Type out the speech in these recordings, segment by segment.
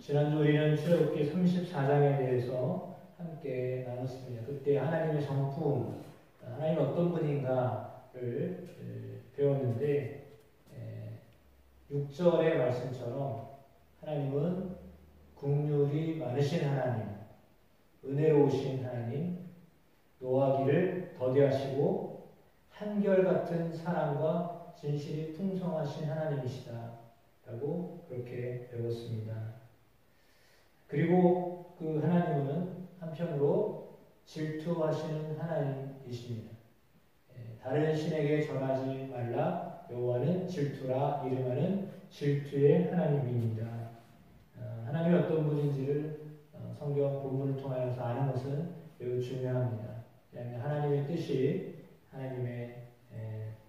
지난주 우리는 출애굽기 34장에 대해서 함께 나눴습니다. 그때 하나님의 성품, 하나님은 어떤 분인가를 배웠는데 6절의 말씀처럼 하나님은 긍휼이 많으신 하나님, 은혜로우신 하나님, 노하기를 더디하시고 한결같은 사랑과 진실이 풍성하신 하나님이시다 라고 그렇게 배웠습니다. 그리고 그 하나님은 한편으로 질투하시는 하나님이십니다. 다른 신에게 전하지 말라, 여호와는 질투라 이름하는 질투의 하나님입니다. 하나님이 어떤 분인지를 성경 본문을 통하여서 아는 것은 매우 중요합니다. 왜냐하면 하나님의 뜻이 하나님의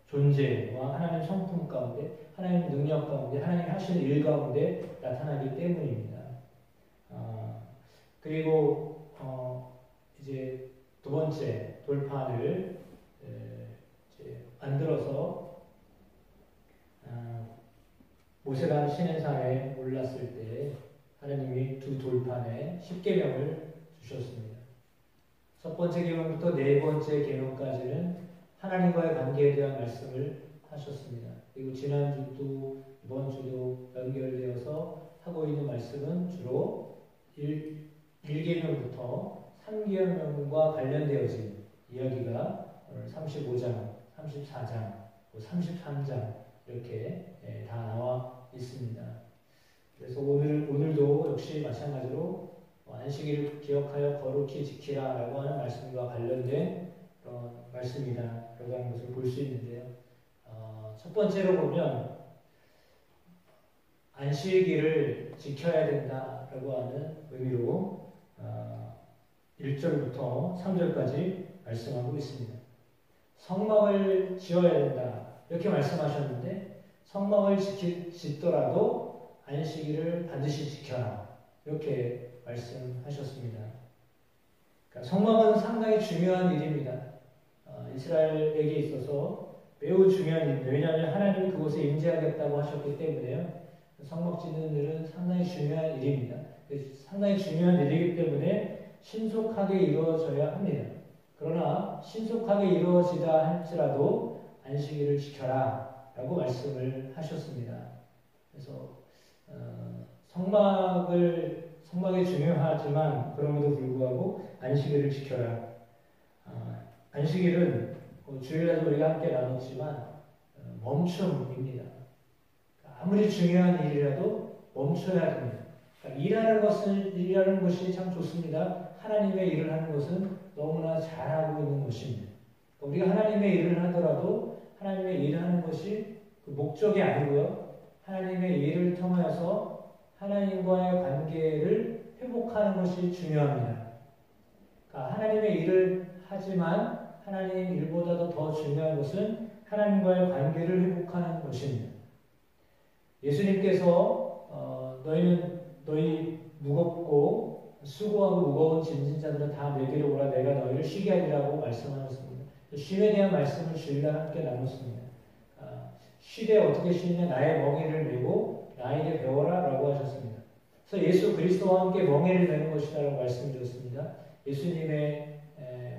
존재와 하나님 성품 가운데, 하나님 능력 가운데, 하나님이 하시는 일 가운데 나타나기 때문입니다. 그리고 이제 두 번째 돌판을 이제 만들어서 모세가 시내산에 올랐을 때 하나님이 두 돌판에 10계명을 주셨습니다. 첫 번째 계명부터 네 번째 계명까지는 하나님과의 관계에 대한 말씀을 하셨습니다. 그리고 지난주도 이번 주도 연결되어서 하고 있는 말씀은 주로 1계명부터 3계명과 관련되어진 이야기가 오늘 35장, 34장, 33장 이렇게 다 나와 있습니다. 그래서 오늘도 역시 마찬가지로 안식일을 기억하여 거룩히 지키라 라고 하는 말씀과 관련된 그런 말씀이다라고 하는 것을 볼 수 있는데요. 첫 번째로 보면 안식일을 지켜야 된다라고 하는 의미로 1절부터 3절까지 말씀하고 있습니다. 성막을 지어야 된다 이렇게 말씀하셨는데 성막을 짓더라도 안식일을 반드시 지켜라 이렇게 말씀하셨습니다. 그러니까 성막은 상당히 중요한 일입니다. 이스라엘에게 있어서 매우 중요한 일입니다. 왜냐하면 하나님이 그곳에 임재하겠다고 하셨기 때문에요. 성막 짓는 일은 상당히 중요한 일입니다. 상당히 중요한 일이기 때문에 신속하게 이루어져야 합니다. 그러나 신속하게 이루어지다 할지라도 안식일을 지켜라 라고 말씀을 하셨습니다. 그래서 성막이 중요하지만 그럼에도 불구하고 안식일을 지켜라. 안식일은 주일날도 우리가 함께 나눴지만 멈춤입니다. 아무리 중요한 일이라도 멈춰야 됩니다. 그러니까 일하는 것이 참 좋습니다. 하나님의 일을 하는 것은 너무나 잘하고 있는 것입니다. 우리가 하나님의 일을 하더라도 하나님의 일을 하는 것이 그 목적이 아니고요. 하나님의 일을 통하여서 하나님과의 관계를 회복하는 것이 중요합니다. 그러니까 하나님의 일을 하지만 하나님의 일보다도 더 중요한 것은 하나님과의 관계를 회복하는 것입니다. 예수님께서 너희 무겁고 수고하고 무거운 짐진 자들은 다 내게로 오라 내가 너희를 쉬게 하리라고 말씀하셨습니다. 쉼에 대한 말씀을 주일날 함께 나눴습니다. 쉬되 어떻게 쉬느냐 나의 멍에를 메고 나에게 배워라 라고 하셨습니다. 그래서 예수 그리스도와 함께 멍에를 메는 것이다 라고 말씀드렸습니다. 예수님의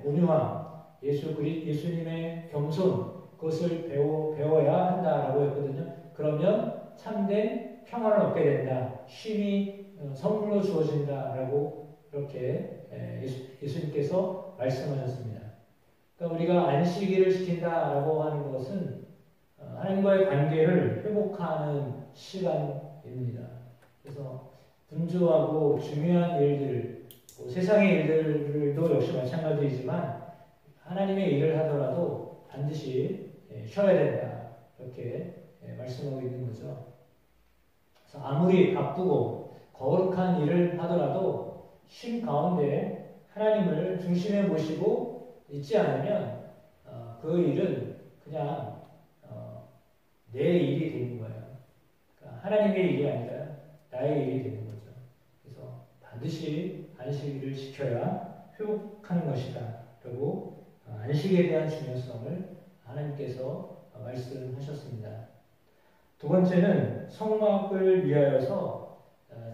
온유함, 예수님의 겸손 그것을 배워야 한다라고 했거든요. 그러면 참된 평안을 얻게 된다. 쉼이 선물로 주어진다라고 그렇게 예수님께서 말씀하셨습니다. 그러니까 우리가 안식일을 지킨다라고 하는 것은 하나님과의 관계를 회복하는 시간입니다. 그래서 분주하고 중요한 일들, 세상의 일들도 역시 마찬가지이지만 하나님의 일을 하더라도 반드시 쉬어야 된다. 이렇게 말씀하고 있는 거죠. 그래서 아무리 바쁘고 거룩한 일을 하더라도 쉼 가운데 하나님을 중심에 모시고 있지 않으면 그 일은 그냥 내 일이 되는 거예요. 그러니까 하나님의 일이 아니라 나의 일이 되는 거죠. 그래서 반드시 안식일을 지켜야 회복하는 것이다. 그리고 안식에 대한 중요성을 하나님께서 말씀하셨습니다. 두 번째는 성막을 위하여서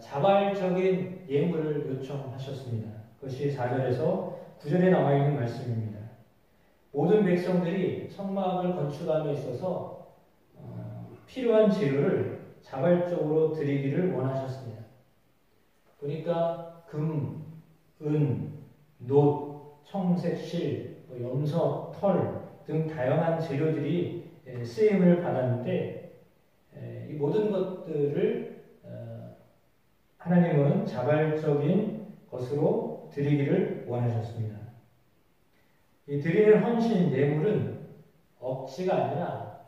자발적인 예물을 요청하셨습니다. 그것이 4절에서 9절에 나와 있는 말씀입니다. 모든 백성들이 성막을 건축함에 있어서 필요한 재료를 자발적으로 드리기를 원하셨습니다. 보니까 금, 은, 놋, 청색, 실, 염소, 털 등 다양한 재료들이 쓰임을 받았는데 이 모든 것들을 하나님은 자발적인 것으로 드리기를 원하셨습니다. 이 드리는 헌신, 예물은 억지가 아니라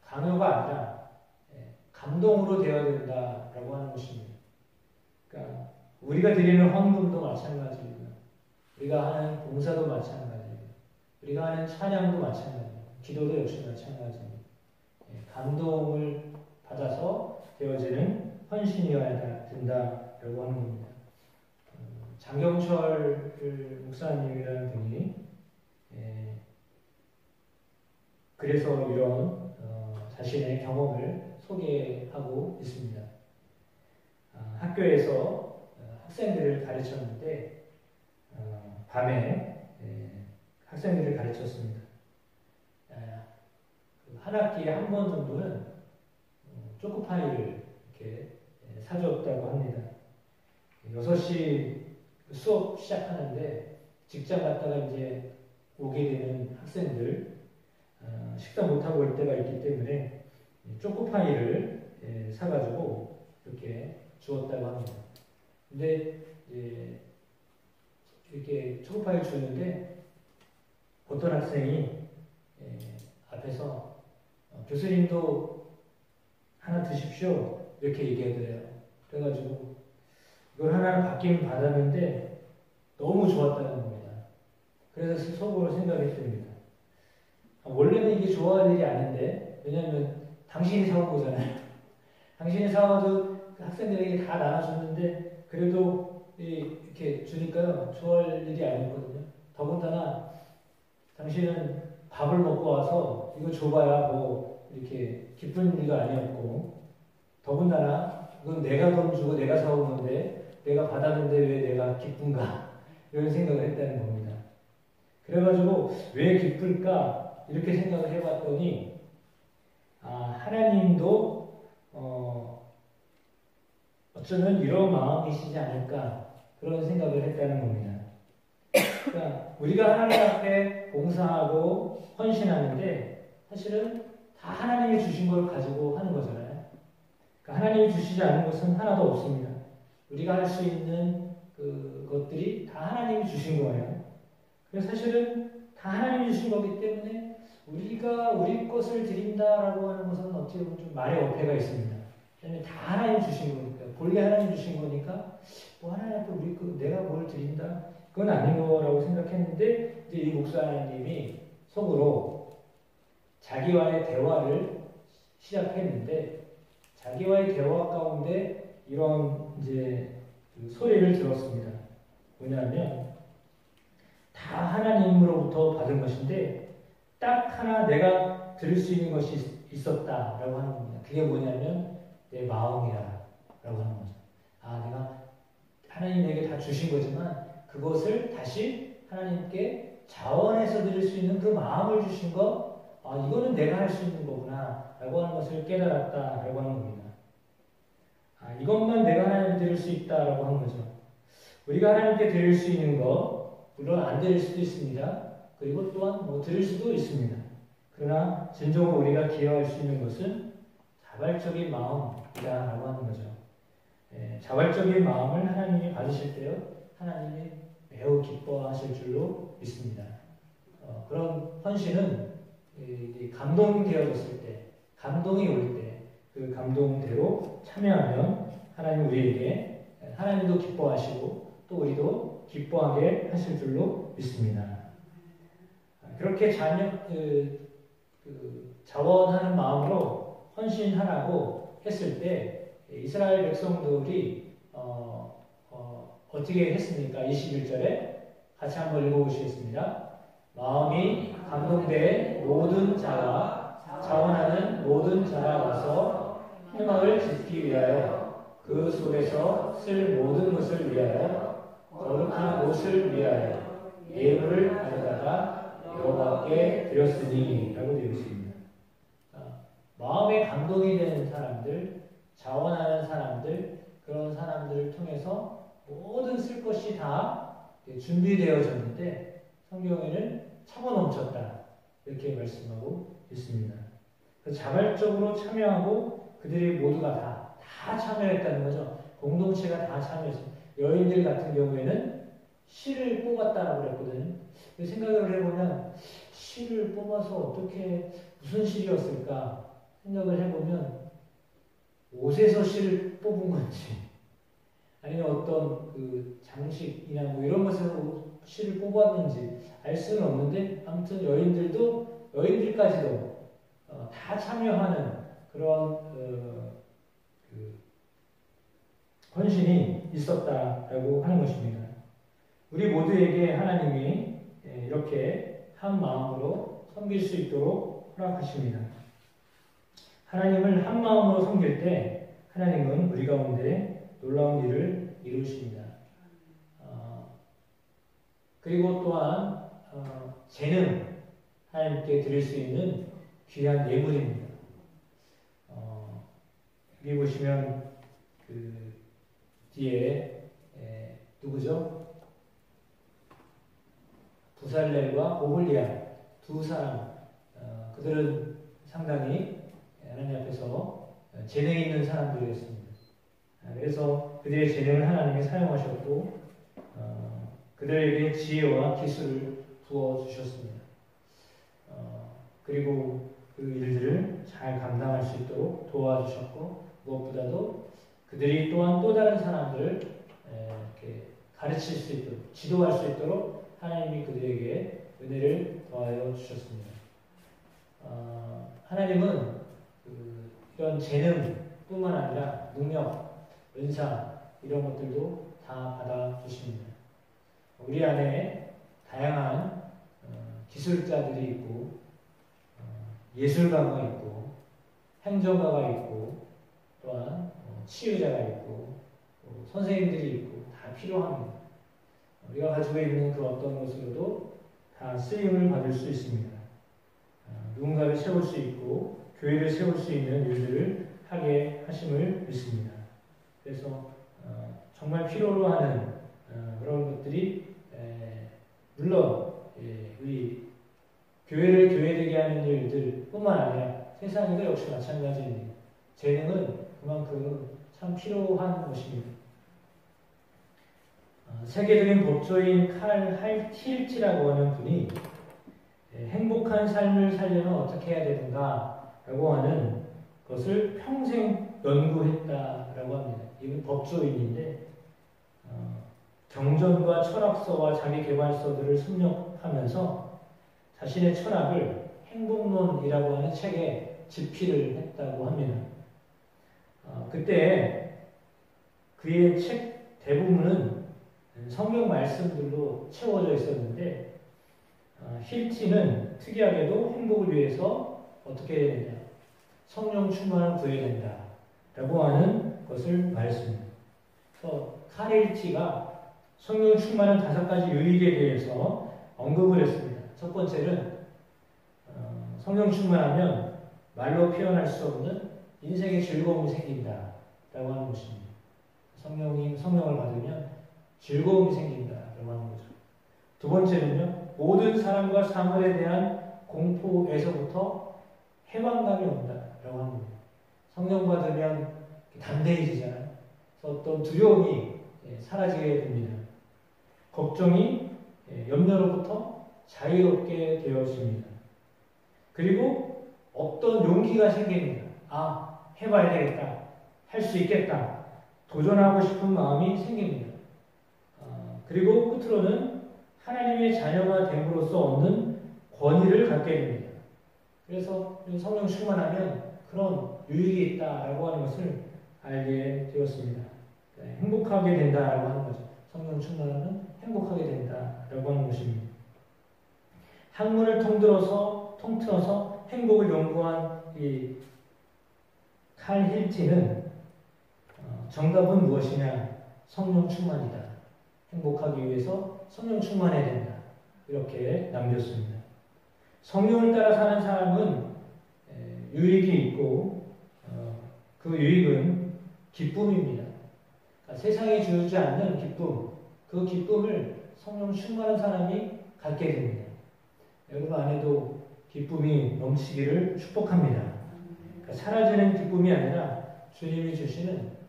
강요가 아니라 감동으로 되어야 된다라고 하는 것입니다. 그러니까 우리가 드리는 헌금도 마찬가지입니다. 우리가 하는 봉사도 마찬가지입니다. 우리가 하는 찬양도 마찬가지입니다. 기도도 역시 마찬가지입니다. 감동을 받아서 되어지는 헌신이어야 된다라고 하는 겁니다. 장경철 목사님이라는 분이 그래서 이런 자신의 경험을 소개하고 있습니다. 학교에서 학생들을 가르쳤는데 밤에 학생들을 가르쳤습니다. 한 학기에 한 번 정도는 초코파이를 이렇게 사줬다고 합니다. 6시 수업 시작하는데 직장 갔다가 이제 오게 되는 학생들 식사 못하고 올 때가 있기 때문에 초코파이를 사가지고 이렇게 주었다고 합니다. 근데 이렇게 초코파이를 주는데 어떤 학생이 앞에서 교수님도 하나 드십시오 이렇게 얘기하더래요. 그래가지고 이걸 하나 받긴 받았는데 너무 좋았다는 겁니다. 그래서 속으로 생각했답니다. 원래는 이게 좋아할 일이 아닌데 왜냐하면 당신이 사온 거잖아요. 당신이 사와도 그 학생들에게 다 나눠줬는데 그래도 이렇게 주니까요 좋아할 일이 아니거든요. 더군다나 당신은 밥을 먹고 와서 이거 줘봐야 뭐 이렇게 기쁜 일도 아니었고 더군다나 이건 내가 돈 주고 내가 사온 건데 내가 받았는데 왜 내가 기쁜가 이런 생각을 했다는 겁니다. 그래가지고 왜 기쁠까 이렇게 생각을 해봤더니 하나님도 어쩌면 이런 마음이시지 않을까 그런 생각을 했다는 겁니다. 그러니까 우리가 하나님 앞에 봉사하고 헌신하는데 사실은 다 하나님이 주신 걸 가지고 하는 거잖아요. 그러니까 하나님이 주시지 않은 것은 하나도 없습니다. 우리가 할 수 있는 그것들이 다 하나님이 주신 거예요. 그래서 사실은 다 하나님이 주신 거기 때문에 우리가 우리 것을 드린다라고 하는 것은 어떻게 보면 좀 말의 어폐가 있습니다. 왜냐하면 다 하나님 주신 거니까 본래 하나님 주신 거니까 뭐 하나님 앞에 우리 내가 뭘 드린다 그건 아닌 거라고 생각했는데 이제 이 목사님이 속으로 자기와의 대화를 시작했는데 자기와의 대화 가운데 이런 이제 소리를 들었습니다. 뭐냐면 다 하나님으로부터 받은 것인데 딱 하나 내가 들을 수 있는 것이 있었다라고 하는 겁니다. 그게 뭐냐면 내 마음이라고 하는 거죠. 내가 하나님에게 다 주신 거지만 그것을 다시 하나님께 자원해서 드릴 수 있는 그 마음을 주신 것, 이거는 내가 할 수 있는 거구나 라고 하는 것을 깨달았다라고 하는 겁니다. 이것만 내가 하나님께 드릴 수 있다라고 하는 거죠. 우리가 하나님께 드릴 수 있는 것, 물론 안 드릴 수도 있습니다. 그리고 또한 드릴 수도 있습니다. 그러나 진정으로 우리가 기여할 수 있는 것은 자발적인 마음이다라고 하는 거죠. 자발적인 마음을 하나님이 받으실 때요, 하나님이 매우 기뻐하실 줄로 믿습니다. 그런 헌신은 감동되어졌을 때, 감동이 올 때, 그 감동대로 참여하면 하나님 우리에게 하나님도 기뻐하시고 또 우리도 기뻐하게 하실 줄로 믿습니다. 그렇게 자원하는 마음으로 헌신하라고 했을 때 이스라엘 백성들이 어떻게 했습니까? 21절에 같이 한번 읽어보시겠습니다. 마음이 감동된 모든 자와 자원하는 모든 자가 와서 회막을 짓기 위하여 그 속에서 쓸 모든 것을 위하여 거룩한 옷을 위하여 예물을 가져다가 여호와께 드렸으니 라고 되어 있습니다. 마음에 감동이 되는 사람들, 자원하는 사람들, 그런 사람들을 통해서 모든 쓸 것이 다 준비되어졌는데 성경에는 차고 넘쳤다 이렇게 말씀하고 있습니다. 자발적으로 참여하고 그들이 모두가 다 참여했다는 거죠. 공동체가 다 참여했습니다. 여인들 같은 경우에는 실을 뽑았다라고 그랬거든요. 생각을 해보면 실을 뽑아서 어떻게 무슨 실이었을까 생각을 해보면 옷에서 실을 뽑은 건지 아니면 어떤 그 장식이나 뭐 이런 것에서 실을 뽑았는지 알 수는 없는데 아무튼 여인들까지도 다 참여하는 그런 그 헌신이 있었다라고 하는 것입니다. 우리 모두에게 하나님이 이렇게 한 마음으로 섬길 수 있도록 허락하십니다. 하나님을 한 마음으로 섬길 때 하나님은 우리 가운데 놀라운 일을 이루십니다. 그리고 또한 재능 하나님께 드릴 수 있는 귀한 예물입니다. 여기 보시면 그 뒤에 누구죠? 부살렐과 오홀리아 두 사람 그들은 상당히 하나님 앞에서 재능 있는 사람들이었습니다. 그래서 그들의 재능을 하나님이 사용하셨고 그들에게 지혜와 기술을 부어주셨습니다. 그리고 그 일들을 잘 감당할 수 있도록 도와주셨고 무엇보다도 그들이 또한 또 다른 사람들을 이렇게 가르칠 수 있도록 지도할 수 있도록 하나님이 그들에게 은혜를 더하여 주셨습니다. 하나님은 이런 재능뿐만 아니라 능력, 은사 이런 것들도 다 받아주십니다. 우리 안에 다양한 기술자들이 있고 예술가가 있고 행정가가 있고 또한 치유자가 있고 선생님들이 있고 다 필요합니다. 우리가 가지고 있는 그 어떤 것으로도 다 쓰임을 받을 수 있습니다. 누군가를 세울 수 있고 교회를 세울 수 있는 일들을 하게 하심을 믿습니다. 그래서 정말 필요로 하는 그런 것들이 물론 우리 교회를 교회되게 하는 일들 뿐만 아니라 세상에도 역시 마찬가지입니다. 재능은 그만큼 참 필요한 것입니다. 세계적인 법조인 칼 힐티라고 하는 분이 행복한 삶을 살려면 어떻게 해야 되는가 라고 하는 것을 평생 연구했다라고 합니다. 이분 법조인인데 경전과 철학서와 자기계발서들을 섭렵하면서 자신의 철학을 행복론이라고 하는 책에 집필을 했다고 합니다. 그때 그의 책 대부분은 성경 말씀들로 채워져 있었는데 힐티는 특이하게도 행복을 위해서 어떻게 해야 되냐 성령 충만을 구해야 된다 라고 하는 것을 말했습니다. 그래서 칼 힐티가 성령 충만한 5가지 유익에 대해서 언급을 했습니다. 첫 번째는 성령 충만하면 말로 표현할 수 없는 인생의 즐거움이 생긴다 라고 하는 것입니다. 성령을 받으면 즐거움이 생긴다 라고 하는 거죠. 두 번째는요, 모든 사람과 사물에 대한 공포에서부터 해방감이 온다 라고 하는 겁니다. 성령 받으면 담대해지잖아요. 그래서 어떤 두려움이 사라지게 됩니다. 걱정이 염려로부터 자유롭게 되어집니다. 그리고 어떤 용기가 생깁니다. 해봐야 되겠다. 할 수 있겠다. 도전하고 싶은 마음이 생깁니다. 그리고 끝으로는 하나님의 자녀가 됨으로써 얻는 권위를 갖게 됩니다. 그래서 성령 충만하면 그런 유익이 있다라고 하는 것을 알게 되었습니다. 행복하게 된다라고 하는 거죠. 성령 충만하면 행복하게 된다라고 하는 것입니다. 학문을 통틀어서 행복을 연구한 이 칼 힐티는 정답은 무엇이냐? 성령 충만이다. 행복하기 위해서 성령 충만해야 된다. 이렇게 남겼습니다. 성령을 따라 사는 사람은 유익이 있고 그 유익은 기쁨입니다. 그러니까 세상이 주지 않는 기쁨, 그 기쁨을 성령 충만한 사람이 갖게 됩니다. 여러분 안에도 기쁨이 넘치기를 축복합니다. 그러니까 사라지는 기쁨이 아니라 주님이 주시는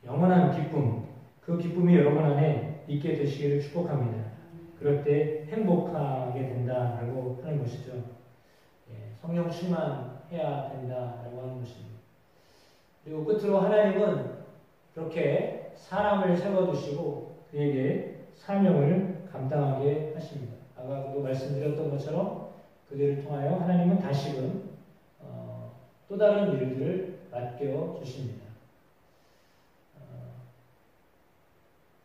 영원한 기쁨, 그 기쁨이 여러분 안에 있게 되시기를 축복합니다. 그럴 때 행복하게 된다라고 하는 것이죠. 성령 충만해야 된다라고 하는 것입니다. 그리고 끝으로 하나님은 그렇게 사람을 세워두시고 그에게 사명을 감당하게 하십니다. 아까도 말씀드렸던 것처럼 그들을 통하여 하나님은 다시금 또 다른 일들을 맡겨주십니다.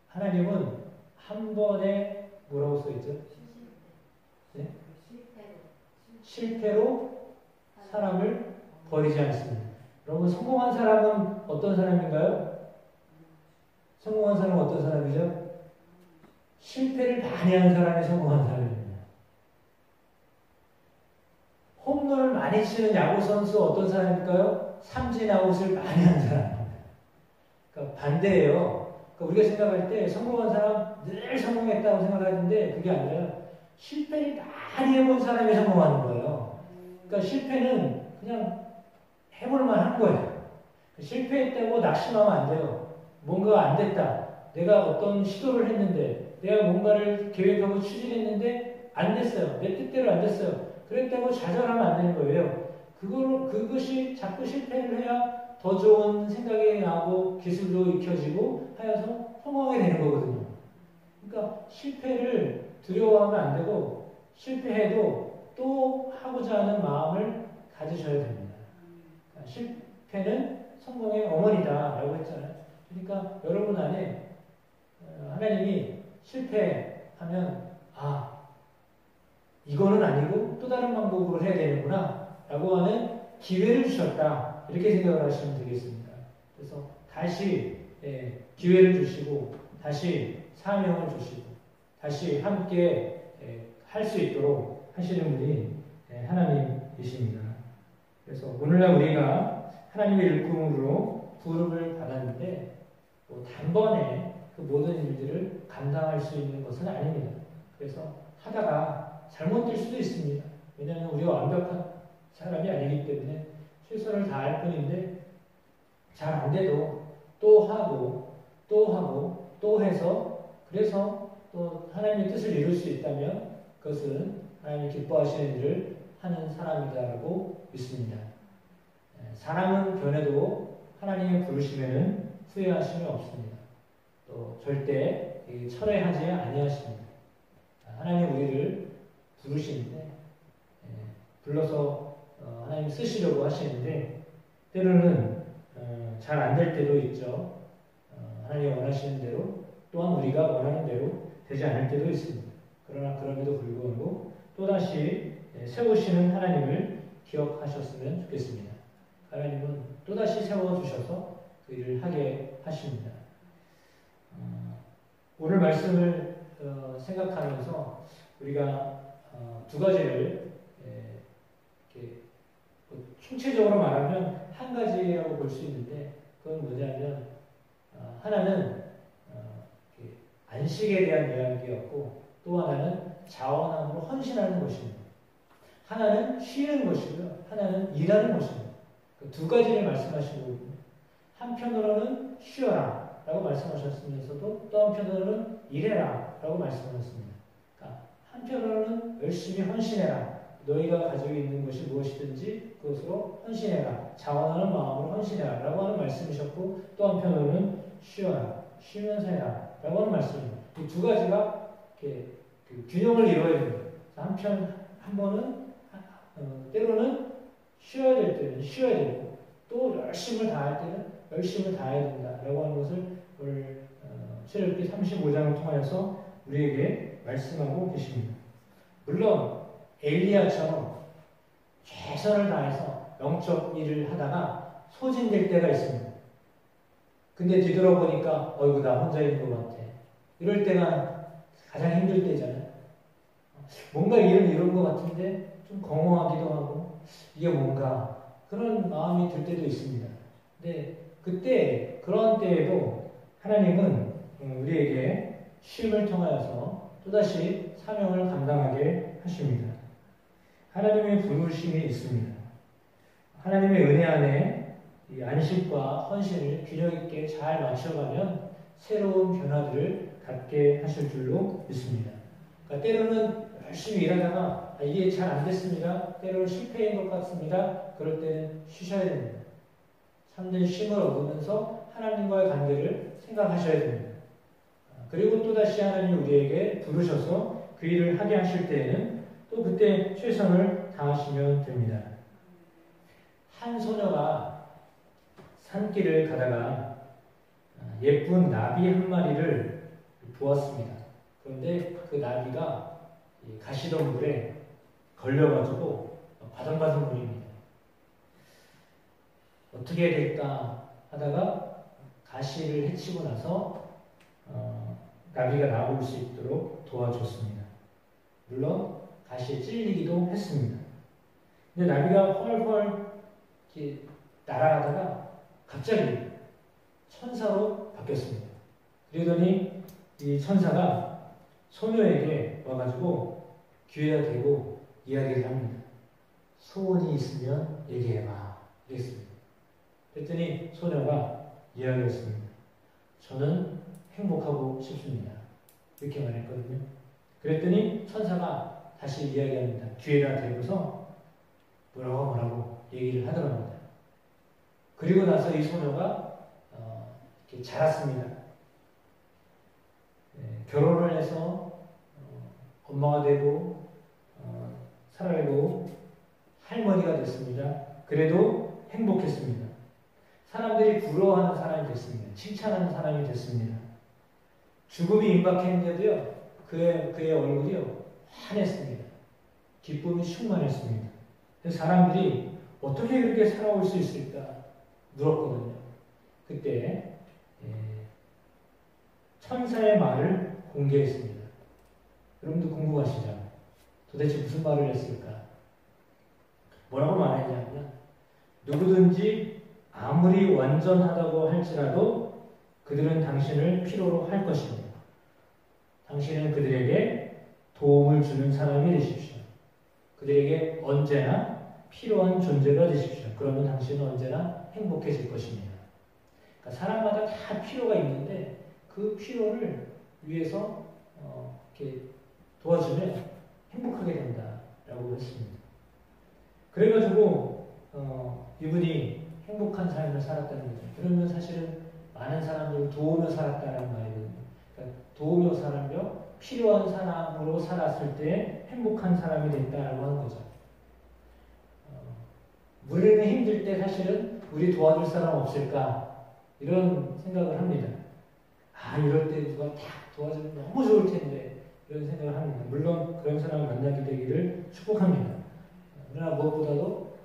하나님은 한 번에 뭐라고 써있죠? 네? 실패로 사람을 버리지 않습니다. 여러분 성공한 사람은 어떤 사람인가요? 성공한 사람은 어떤 사람이죠? 실패를 많이 한 사람이 성공한 사람입니다. 홈런을 많이 치는 야구선수 어떤 사람일까요? 삼진 아웃을 많이 한 사람입니다. 그러니까 반대예요. 그러니까 우리가 생각할 때 성공한 사람 늘 성공했다고 생각하는데 그게 아니라 실패를 많이 해본 사람이 성공하는 거예요. 그러니까 실패는 그냥 해볼만 한 거예요. 실패했다고 낙심하면 안 돼요. 뭔가 안 됐다. 내가 어떤 시도를 했는데 내가 뭔가를 계획하고 추진했는데 안 됐어요. 내 뜻대로 안 됐어요. 그랬다고 좌절하면 안 되는 거예요. 그것이 자꾸 실패를 해야 더 좋은 생각이 나고 기술도 익혀지고 하여서 성공하게 되는 거거든요. 그러니까 실패를 두려워하면 안 되고 실패해도 또 하고자 하는 마음을 가지셔야 됩니다. 그러니까 실패는 성공의 어머니다라고 했잖아요. 그러니까 여러분 안에 하나님이 실패하면 이거는 아니고 또 다른 방법으로 해야 되는구나 라고 하는 기회를 주셨다 이렇게 생각을 하시면 되겠습니다. 그래서 다시 기회를 주시고 다시 사명을 주시고 다시 함께 할 수 있도록 하시는 분이 하나님이십니다. 그래서 오늘날 우리가 하나님의 일꾼으로 부름을 받았는데 뭐 단번에 그 모든 일들을 감당할 수 있는 것은 아닙니다. 그래서 하다가 잘못될 수도 있습니다. 왜냐하면 우리가 완벽한 사람이 아니기 때문에 최선을 다할 뿐인데 잘 안 돼도 또 하고 또 해서 그래서 또 하나님의 뜻을 이룰 수 있다면 그것은 하나님이 기뻐하시는 일을 하는 사람이다라고 믿습니다. 사람은 변해도 하나님의 부르심에는 후회하심이 없습니다. 또 절대 철회하지 아니하십니다. 하나님 우리를 부르시는데 불러서 하나님 쓰시려고 하시는데 때로는 잘 안 될 때도 있죠. 하나님이 원하시는 대로 또한 우리가 원하는 대로 되지 않을 때도 있습니다. 그러나 그럼에도 불구하고 또다시 세우시는 하나님을 기억하셨으면 좋겠습니다. 하나님은 또다시 세워주셔서 그 일을 하게 하십니다. 오늘 말씀을 생각하면서 우리가 두 가지를 이렇게 총체적으로 말하면 한 가지라고 볼 수 있는데 그건 뭐냐면 하나는 안식에 대한 이야기였고 또 하나는 자원함으로 헌신하는 것입니다. 하나는 쉬는 것이고요. 하나는 일하는 것입니다. 그 두 가지를 말씀하신 거거든요. 한편으로는 쉬어라 라고 말씀하셨으면서도 또 한편으로는 일해라 라고 말씀하셨습니다. 그러니까 한편으로는 열심히 헌신해라. 너희가 가지고 있는 것이 무엇이든지 그것으로 헌신해라. 자원하는 마음으로 헌신해라 라고 하는 말씀이셨고 또 한편으로는 쉬어라. 쉬면서 해라 라고 하는 말씀입니다. 이 두 가지가 이렇게 균형을 이루어야 됩니다. 한 번은 때로는 쉬어야 될 때는 쉬어야 되고 또 열심을 다할 때는 열심을 다해야 된다라고 하는 것을 오늘 출애굽기 35장을 통하여서 우리에게 말씀하고 계십니다. 물론 엘리야처럼 최선을 다해서 영적 일을 하다가 소진될 때가 있습니다. 근데 뒤돌아보니까 어이구 나 혼자 있는 것 같아. 이럴 때가 가장 힘들 때잖아요. 뭔가 일은 이런 것 같은데 좀 공허하기도 하고 이게 뭔가 그런 마음이 들 때도 있습니다. 근데 그때 그런 때에도 하나님은 우리에게 쉼을 통하여서 또다시 사명을 감당하게 하십니다. 하나님의 부르심이 있습니다. 하나님의 은혜 안에 이 안식과 헌신을 균형 있게 잘 맞춰가면 새로운 변화들을 갖게 하실 줄로 믿습니다. 그러니까 때로는 열심히 일하다가 이게 잘 안 됐습니다. 때로는 실패인 것 같습니다. 그럴 때는 쉬셔야 됩니다. 참된 쉼을 얻으면서 하나님과의 관계를 생각하셔야 됩니다. 그리고 또다시 하나님 우리에게 부르셔서 그 일을 하게 하실 때에는 또 그때 최선을 다하시면 됩니다. 한 소녀가 산길을 가다가 예쁜 나비 한 마리를 보았습니다. 그런데 그 나비가 가시덤불에 걸려가지고 바등바등거립니다. 어떻게 될까 하다가 가시를 해치고 나서 나비가 나올 수 있도록 도와줬습니다. 물론 가시에 찔리기도 했습니다. 근데 나비가 헐헐 이렇게 날아가다가 갑자기 천사로 바뀌었습니다. 그러더니 이 천사가 소녀에게 와가지고 귀에다 대고 이야기를 합니다. 소원이 있으면 얘기해봐. 이랬습니다. 그랬더니 소녀가 이야기했습니다. 저는 행복하고 싶습니다. 이렇게 말했거든요. 그랬더니 천사가 다시 이야기합니다. 귀에다 대고서 뭐라고 얘기를 하더랍니다. 그리고 나서 이 소녀가 이렇게 자랐습니다. 결혼을 해서 엄마가 되고 살아가고 할머니가 됐습니다. 그래도 행복했습니다. 사람들이 부러워하는 사람이 됐습니다. 칭찬하는 사람이 됐습니다. 죽음이 임박했는데도요, 그의 얼굴이요, 환했습니다. 기쁨이 충만했습니다. 그래서 사람들이 어떻게 그렇게 살아올 수 있을까 물었거든요. 그때 천사의 말을 공개했습니다. 여러분도 궁금하시죠? 도대체 무슨 말을 했을까? 뭐라고 말했냐면 누구든지 아무리 완전하다고 할지라도 그들은 당신을 필요로 할 것입니다. 당신은 그들에게 도움을 주는 사람이 되십시오. 그들에게 언제나 필요한 존재가 되십시오. 그러면 당신은 언제나 행복해질 것입니다. 그러니까 사람마다 다 필요가 있는데 그 필요를 위해서 이렇게 도와주면 행복하게 된다라고 했습니다. 그래가지고 이분이 행복한 삶을 살았다는 거죠. 그러면 사실은 많은 사람들을 도우며 살았다는 말이거든요. 그러니까 도우며 살며 필요한 사람으로 살았을 때 행복한 사람이 됐다라고 하는 거죠. 우리는 힘들 때 사실은 우리 도와줄 사람 없을까 이런 생각을 합니다. 이럴 때 누가 딱 도와주면 너무 좋을 텐데 이런 생각을 합니다. 물론 그런 사람을 만나게 되기를 축복합니다. 그러나 무엇보다도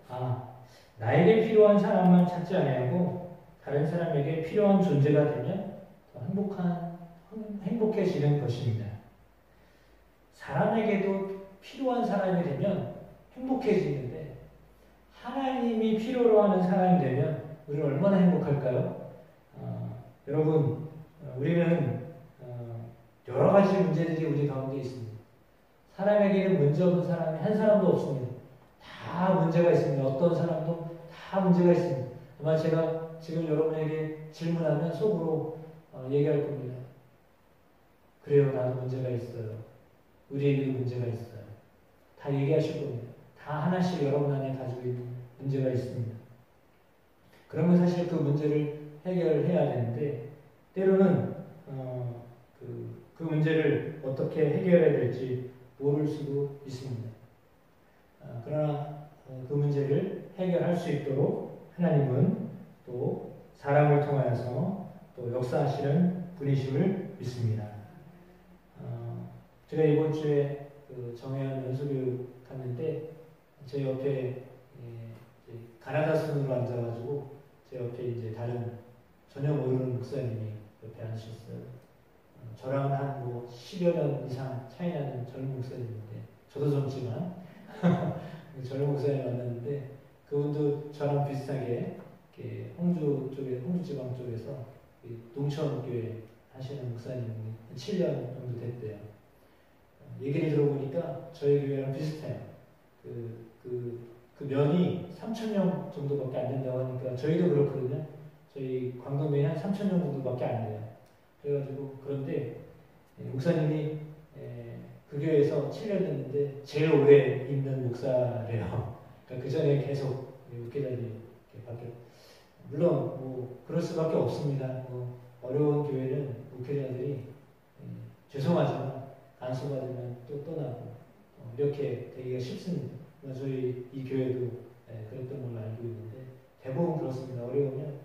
나에게 필요한 사람만 찾지 아니하고 다른 사람에게 필요한 존재가 되면 더 행복해지는 것입니다. 사람에게도 필요한 사람이 되면 행복해지는데 하나님이 필요로 하는 사람이 되면 우리는 얼마나 행복할까요? 여러분, 우리는 여러 가지 문제들이 우리 가운데 있습니다. 사람에게는 문제 없는 사람이 한 사람도 없습니다. 다 문제가 있습니다. 어떤 사람도 다 문제가 있습니다. 아마 제가 지금 여러분에게 질문하면 속으로 얘기할 겁니다. 그래요, 나도 문제가 있어요. 우리에게도 문제가 있어요. 다 얘기하실 겁니다. 다 하나씩 여러분 안에 가지고 있는 문제가 있습니다. 그러면 사실 그 문제를 해결해야 되는데 때로는 그 문제를 어떻게 해결해야 될지 모를 수도 있습니다. 그러나 그 문제를 해결할 수 있도록 하나님은 또 사람을 통하여서 또 역사하시는 분이심을 믿습니다. 제가 이번 주에 정해한 연수교육 갔는데 제 옆에 가나다 순으로 앉아가지고 제 옆에 이제 다른 전혀 모르는 목사님이 옆에 앉으셨어요. 저랑 한 뭐 10여 년 이상 차이 나는 젊은 목사님인데, 저도 젊지만, 젊은 목사님 만났는데, 그분도 저랑 비슷하게, 이렇게 홍주 쪽에, 홍주 지방 쪽에서 농촌교회 하시는 목사님이 7년 정도 됐대요. 얘기를 들어보니까 저희 교회랑 비슷해요. 그 면이 3,000명 정도밖에 안 된다고 하니까 저희도 그렇거든요. 저희 관광면이 한 3,000명 정도밖에 안 돼요. 그래가지고 그런데 목사님이 그 교회에서 7년 됐는데 제일 오래 있는 목사래요. 그러니까 그 전에 계속 목회자들이 바뀌었. 물론 뭐 그럴 수밖에 없습니다. 뭐 어려운 교회는 목회자들이 죄송하지만 간수받으면 또 떠나고 이렇게 되기가 쉽습니다. 저희 이 교회도 그랬던 걸로 알고 있는데 대부분 그렇습니다. 어려우면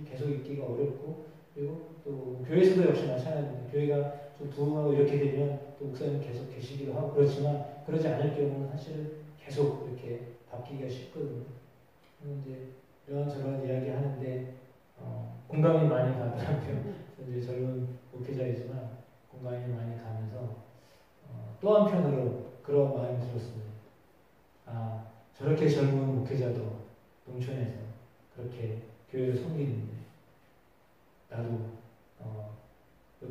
계속 있기가 어렵고, 그리고 또 교회에서도 역시 마찬가지입니다. 교회가 좀 부흥하고 이렇게 되면 또 목사님 계속 계시기도 하고 그렇지만 그러지 않을 경우는 사실은 계속 이렇게 바뀌기가 쉽거든요. 이제 이런저런 이야기 하는데 공감이 많이 가더라고요. 이제 젊은 목회자이지만 공감이 많이 가면서 또 한편으로 그런 마음이 들었습니다. 아, 저렇게 젊은 목회자도 농촌에서 그렇게 교회를 섬기는데 나도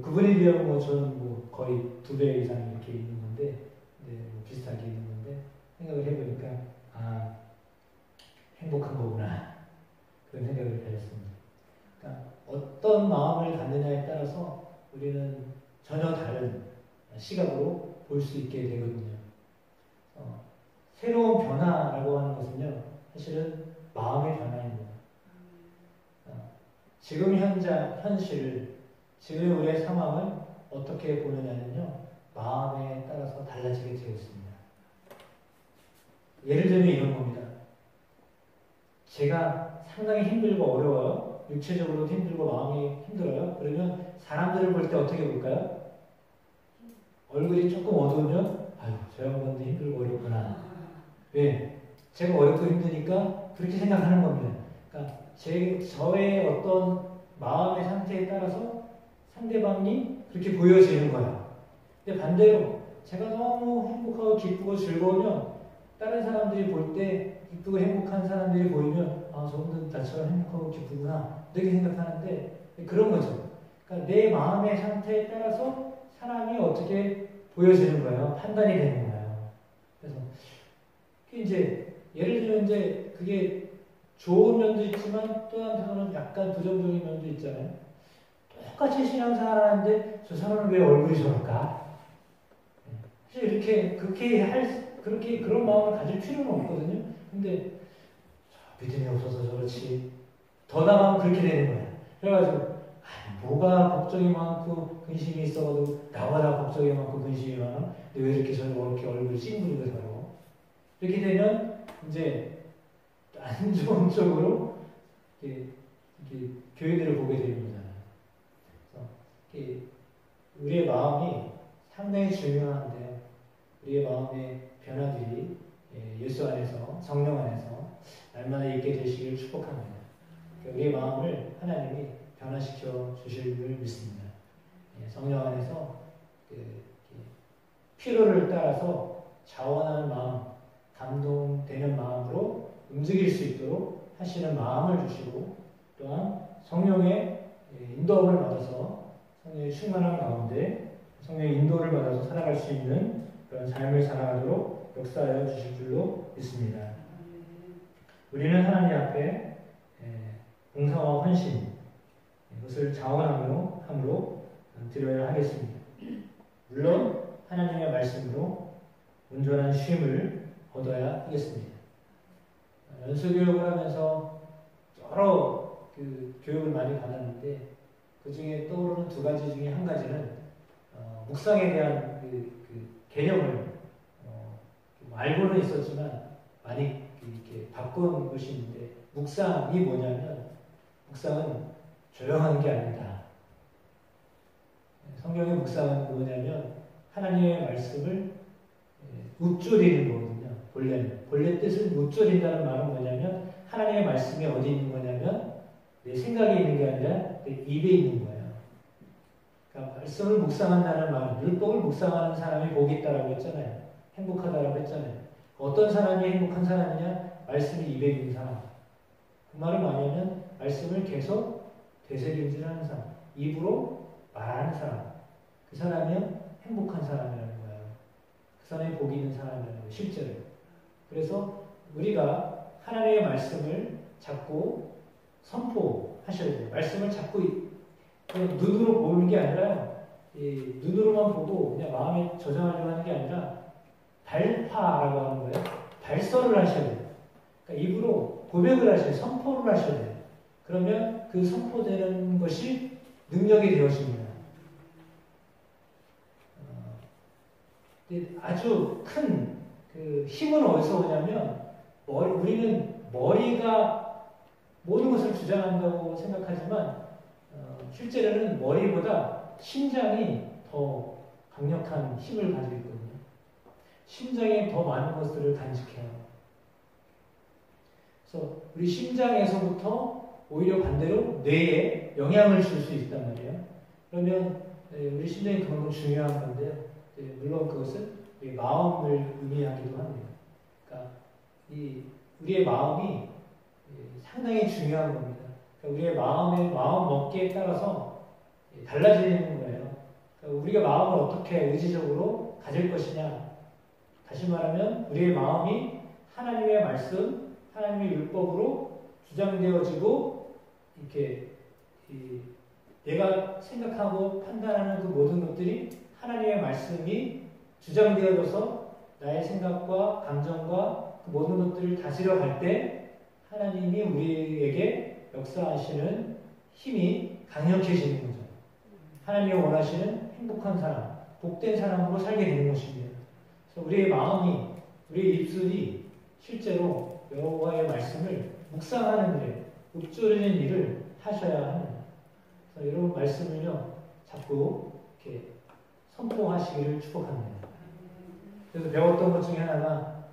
그분에 비하면 뭐 저는 뭐 거의 2배 이상 이렇게 있는 건데, 뭐 비슷하게 있는 건데 생각을 해보니까 아, 행복한 거구나, 그런 생각을 가졌습니다. 그러니까 어떤 마음을 갖느냐에 따라서 우리는 전혀 다른 시각으로 볼 수 있게 되거든요. 새로운 변화라고 하는 것은요, 사실은 마음의 변화입니다. 지금 현실을, 지금 우리의 상황을 어떻게 보느냐는요, 마음에 따라서 달라지게 되어 있습니다. 예를 들면 이런 겁니다. 제가 상당히 힘들고 어려워요. 육체적으로도 힘들고 마음이 힘들어요. 그러면 사람들을 볼 때 어떻게 볼까요? 얼굴이 조금 어두우면 아유, 저 양반도 힘들고 어렵구나. 왜? 제가 어렵고 힘드니까 그렇게 생각하는 겁니다. 그러니까 저의 어떤 마음의 상태에 따라서 상대방이 그렇게 보여지는 거야. 근데 반대로 제가 너무 행복하고 기쁘고 즐거우면 다른 사람들이 볼 때 기쁘고 행복한 사람들이 보이면 아, 저분도 나처럼 행복하고 기쁘구나, 이렇게 생각하는데 그런 거죠. 그러니까 내 마음의 상태에 따라서 사람이 어떻게 보여지는 거예요. 판단이 되는 거예요. 그래서 이제 예를 들면 이제 그게 좋은 면도 있지만 또 한편으로는 약간 부정적인 면도 있잖아요. 똑같이 신앙생활 하는데 저 사람은 왜 얼굴이 저럴까? 사실 이렇게 그렇게 그런 마음을 가질 필요는 없거든요. 근데 믿음이 없어서 저렇지. 더 나가면 그렇게 되는 거야. 그래가지고 뭐가 걱정이 많고 근심이 있어도 나보다 걱정이 많고 근심이 많아? 근데 왜 이렇게 저렇게 얼굴이 찡그리고 살아? 이렇게 되면 이제 안 좋은 쪽으로 이렇게 교회들을 보게 되는 거잖아요. 그래서 우리의 마음이 상당히 중요한데요. 우리의 마음의 변화들이 예수 안에서, 성령 안에서 날마다 있게 되시기를 축복합니다. 우리의 마음을 하나님이 변화시켜 주실 줄 믿습니다. 성령 안에서 필요를 따라서 자원하는 마음, 감동되는 마음으로 움직일 수 있도록 하시는 마음을 주시고, 또한 성령의 인도함을 받아서 성령의 충만한 가운데 성령의 인도를 받아서 살아갈 수 있는 그런 삶을 살아가도록 역사하여 주실 줄로 믿습니다. 우리는 하나님 앞에 봉사와 헌신, 이것을 자원함으로 드려야 하겠습니다. 물론 하나님의 말씀으로 온전한 쉼을 얻어야 하겠습니다. 연수교육을 하면서 여러 교육을 많이 받았는데 그 중에 떠오르는 2가지 중에 한 가지는 묵상에 대한 개념을 알고는 있었지만 많이 이렇게 바꾼 것이 있는데, 묵상이 뭐냐면 묵상은 조용한 게 아니다. 성경의 묵상은 뭐냐면 하나님의 말씀을 읊조리는 거거든요. 본래 뜻을 읊조린다는 말은 뭐냐면 하나님의 말씀이 어디 있는 거냐면 내 생각에 있는 게 아니라 내 입에 있는 거예요. 그러니까 말씀을 묵상한다는 말, 율법을 묵상하는 사람이 복이 있다라고 했잖아요. 행복하다라고 했잖아요. 어떤 사람이 행복한 사람이냐? 말씀이 입에 있는 사람. 그 말은 뭐냐면 말씀을 계속 되새김질하는 사람, 입으로 말하는 사람. 그 사람이요 행복한 사람이라는 거예요. 그 사람이 복이 있는 사람이라는 거예요. 실제로. 그래서 우리가 하나님의 말씀을 자꾸 선포하셔야 돼요. 말씀을 자꾸 눈으로 보는 게 아니라 눈으로만 보고 그냥 마음에 저장하려고 하는 게 아니라 발화라고 하는 거예요. 발설을 하셔야 돼요. 그러니까 입으로 고백을 하셔야 돼요. 선포를 하셔야 돼요. 그러면 그 선포되는 것이 능력이 되어집니다. 아주 큰 그 힘은 어디서 오냐면 우리는 머리가 모든 것을 주장한다고 생각하지만 실제로는 머리보다 심장이 더 강력한 힘을 가지고 있거든요. 심장이 더 많은 것들을 간직해요. 그래서 우리 심장에서부터 오히려 반대로 뇌에 영향을 줄 수 있단 말이에요. 그러면 우리 심장이 그만큼 중요한 건데요. 물론 그것은 우리 마음을 의미하기도 합니다. 그러니까 우리의 마음이 상당히 중요한 겁니다. 그러니까 우리의 마음 먹기에 따라서 달라지는 거예요. 그러니까 우리가 마음을 어떻게 의지적으로 가질 것이냐. 다시 말하면 우리의 마음이 하나님의 말씀, 하나님의 율법으로 주장되어지고 이렇게 내가 생각하고 판단하는 그 모든 것들이 하나님의 말씀이 주장되어져서 나의 생각과 감정과 그 모든 것들을 다스려 갈 때 하나님이 우리에게 역사하시는 힘이 강력해지는 거죠. 하나님이 원하시는 행복한 사람, 복된 사람으로 살게 되는 것입니다. 그래서 우리의 마음이, 우리의 입술이 실제로 여호와의 말씀을 묵상하는 일에 읊조리는 일을 하셔야 합니다. 그래서 여러분 말씀을요 자꾸 이렇게 선포하시기를 축복합니다. 그래서 배웠던 것 중에 하나가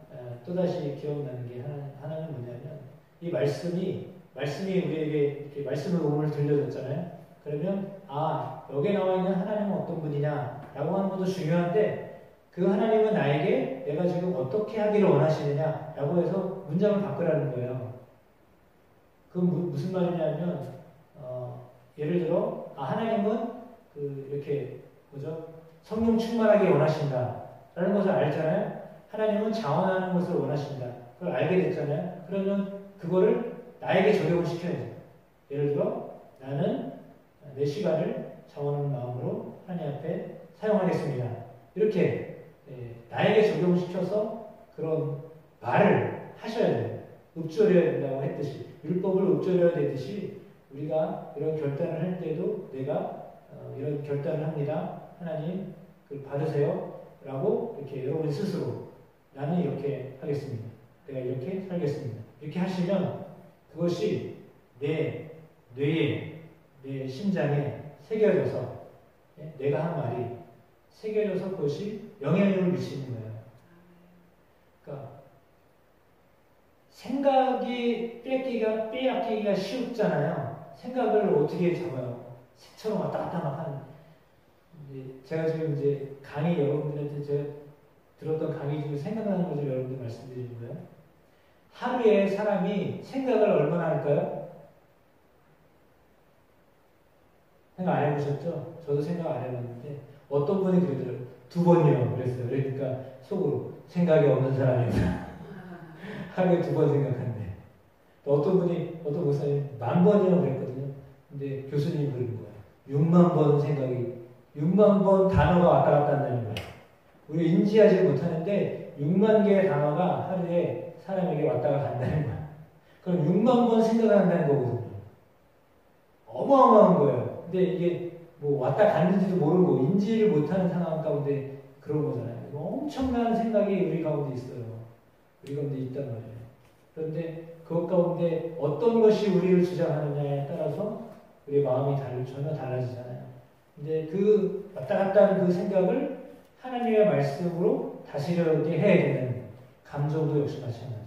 또다시 기억나는 게 하나는 뭐냐면 이 말씀이 우리에게 이렇게 말씀을 오늘 들려줬잖아요. 그러면 여기에 나와 있는 하나님은 어떤 분이냐라고 하는 것도 중요한데 그 하나님은 나에게 내가 지금 어떻게 하기를 원하시느냐라고 해서 문장을 바꾸라는 거예요. 그건 무슨 말이냐면 예를 들어 하나님은 이렇게 성령 충만하게 원하신다라는 것을 알잖아요. 하나님은 자원하는 것을 원하신다. 그걸 알게 됐잖아요. 그러면 그거를 나에게 적용을 시켜야죠. 예를 들어 나는 내 시간을 자원하는 마음으로 하나님 앞에 사용하겠습니다. 이렇게 나에게 적용을 시켜서 그런 말을 하셔야 돼요. 읊조려야 된다고 했듯이 율법을 읊조려야 되듯이 우리가 이런 결단을 할 때도 내가 이런 결단을 합니다. 하나님 그걸 받으세요. 라고 이렇게 여러분 스스로 나는 이렇게 하겠습니다. 내가 이렇게 살겠습니다. 이렇게 하시면 그것이 내 뇌에 내 심장에 새겨져서 내가 한 말이 새겨져서 그것이 영향력을 미치는 거예요. 그러니까 생각이 빼앗기기가 쉽잖아요. 생각을 어떻게 잡아요? 새처럼 왔다 갔다 막 하는. 제가 지금 이제 강의 여러분들한테 제가 들었던 강의 중에 생각나는 것을 여러분들 말씀드리는 거예요. 하루에 사람이 생각을 얼마나 할까요? 생각 안 해보셨죠? 저도 생각 안 해봤는데 어떤 분이 그러더라고요. 2번이요. 그랬어요. 그러니까 속으로 생각이 없는 사람이구나. 하루에 2번 생각한대. 또 어떤 목사님 10,000번이요. 그랬거든요. 근데 교수님이 그러는 거예요. 60,000번 생각이 60,000번 단어가 왔다 갔다 한다는 거예요. 우리가 인지하지 못하는데 6만 개의 단어가 하루에 사람에게 왔다가 간다는 거예요. 그럼 60,000번 생각을 한다는 거거든요. 어마어마한 거예요. 근데 이게 뭐 왔다 갔는지도 모르고 인지를 못하는 상황 가운데 그런 거잖아요. 엄청난 생각이 우리 가운데 있어요. 우리 가운데 있단 말이에요. 그런데 그것 가운데 어떤 것이 우리를 주장하느냐에 따라서 우리의 마음이 전혀 달라지잖아요. 근데 그 왔다 갔다 하는 그 생각을 하나님의 말씀으로 다스리게 해야 되는 감정도 역시 마찬가지죠.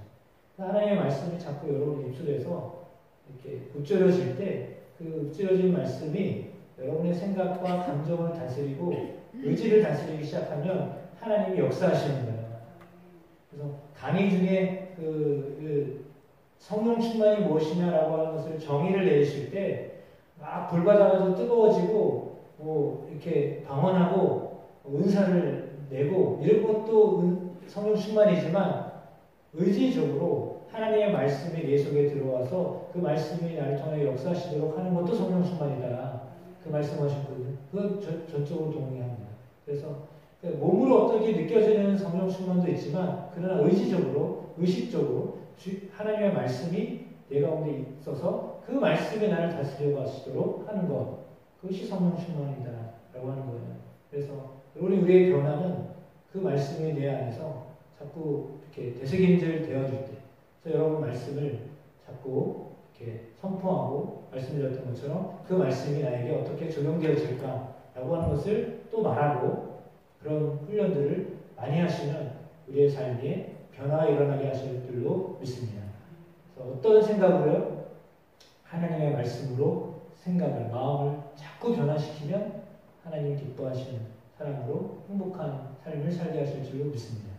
하나님의 말씀이 자꾸 여러분의 입술에서 이렇게 읊조려질 때 그 읊조려진 말씀이 여러분의 생각과 감정을 다스리고 의지를 다스리기 시작하면 하나님이 역사하시는 거예요. 그래서 강의 중에 그 성령 충만이 무엇이냐라고 하는 것을 정의를 내실 때 막 불받아가지고 뜨거워지고 뭐 이렇게 방언하고 은사를 내고 이런 것도 성령 충만이지만 의지적으로 하나님의 말씀이 내 속에 들어와서 그 말씀이 나를 통해 역사하시도록 하는 것도 성령 충만이다. 그 말씀하셨거든요. 그건 전적으로 동의합니다. 그래서 몸으로 어떻게 느껴지는 성령 충만도 있지만 그러나 의지적으로, 의식적으로 하나님의 말씀이 내 가운데 있어서 그 말씀이 나를 다스려 가시도록 하는 것, 그것이 성령 충만이다 라고 하는 거예요. 그래서 우리의 변화는 그 말씀이 내 안에서 자꾸 이렇게 되새김질 되어질 때, 그래서 여러분 말씀을 자꾸 이렇게 선포하고 말씀드렸던 것처럼 그 말씀이 나에게 어떻게 적용되어질까라고 하는 것을 또 말하고 그런 훈련들을 많이 하시면 우리의 삶에 변화가 일어나게 하실 줄로 믿습니다. 그래서 어떤 생각으로요? 하나님의 말씀으로 생각을, 마음을 자꾸 변화시키면 하나님 기뻐하시는 사람으로 행복한 삶을 살게 하실 줄로 믿습니다.